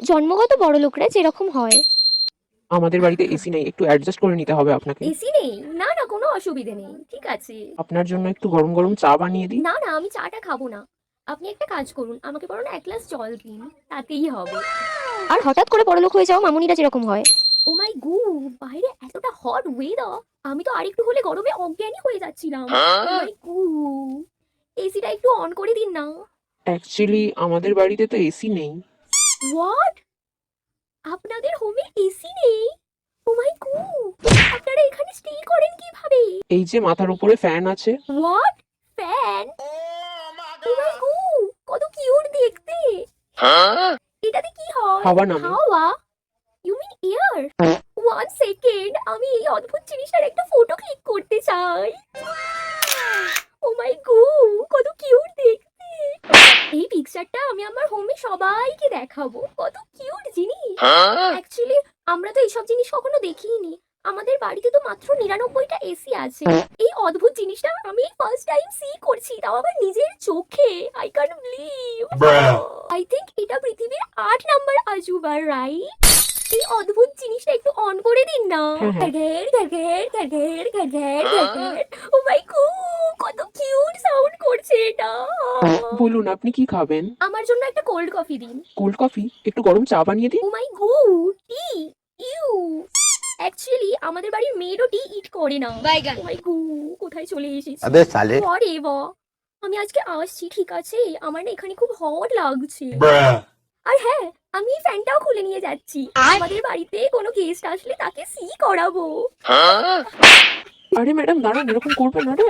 জন্মগত বড়লোকরা যেরকম হয়। আমাদের বাড়িতে এসি নেই, একটু অ্যাডজাস্ট করে নিতে হবে আপনাকে। এসি নেই? না না, কোনো অসুবিধে নেই, ঠিক আছে। আপনার জন্য একটু গরম গরম চা বানিয়ে দিই। না না, আমি চাটা খাবো না। আপনি একটা কাজ করুন, আমাকে বরং এক গ্লাস জল দিন, তাতেই হবে। আর হঠাৎ করে বড়লোক হয়ে যাও মামুনিরা যেরকম হয়। ও মাই গড, বাইরে এতটা হট ওয়েদার, আমি তো আরেকটু হলে গরমে অজ্ঞানী হয়ে যাচ্ছিলাম। ও মাই গড, এসিটা একটু অন করে দিন না। অ্যাকচুয়ালি আমাদের বাড়িতে তো এসি নেই। হোয়াট? আপনাদের হোমে এসি নেই? ও মাই গড, আপনারা এখানে স্টে করেন কিভাবে? এই যে মাথার উপরে ফ্যান আছে। What? Fan? Oh my god, কত কিউট দেখতে। এটাতে কি হয়? হাওয়া নামে। হাওয়া? You mean air? One second, আমি এই অদ্ভুত জিনিসটার একটা ফটো ক্লিক করতে চাই। ও মাই গড, কত কিউট দেখতে। এই পিকচারটা আমি আমার হোমে সবাইকে দেখাবো, কত কিউট জিনিস। অ্যাকচুয়ালি আমরা তো এইসব জিনিস কখনো দেখিনি। আমাদের বাড়িতে তো মাত্র 99টা এসি আছে। এই অদ্ভুত জিনিসটা আমি ফার্স্ট টাইম সি করছি, তাও আবার নিজের চোখে। I can believe. I think এটা পৃথিবীর 8 নাম্বার আজুবা, রাইট? এই অদ্ভুত জিনিসটা একটু অন করে দিন না। হ্যাঁ। ঘ্যার ঘ্যার ঘ্যার ঘ্যার ঘ্যার ঘ্যার ঘ্যার ঘ্যার। ও মাই গড, কত কিউট সাউন্ড করছে এটা। বলুন আপনি কি খাবেন? আমার জন্য একটা কোল্ড কফি দিন। Cold coffee? একটু গরম চা বানিয়ে দিই। ও my god, T? You. Actually আমাদের বাড়ির মেয়েরও টি ইট করে না। ও মাই গড, কোথায় চলে এসেছি। अबे साले হোয়াটএভার, আমি আজকে আসছি, ঠিক আছে? আমার না এখানে খুব হট লাগছে। আর হ্যাঁ, আমি এই ফ্যানটাও খুলে নিয়ে যাচ্ছি। আমাদের বাড়িতে কোনো গেস্ট আসলে তাকে সি করাবো। আরে ম্যাডাম দাঁড়ান, এরকম করবেন না রে।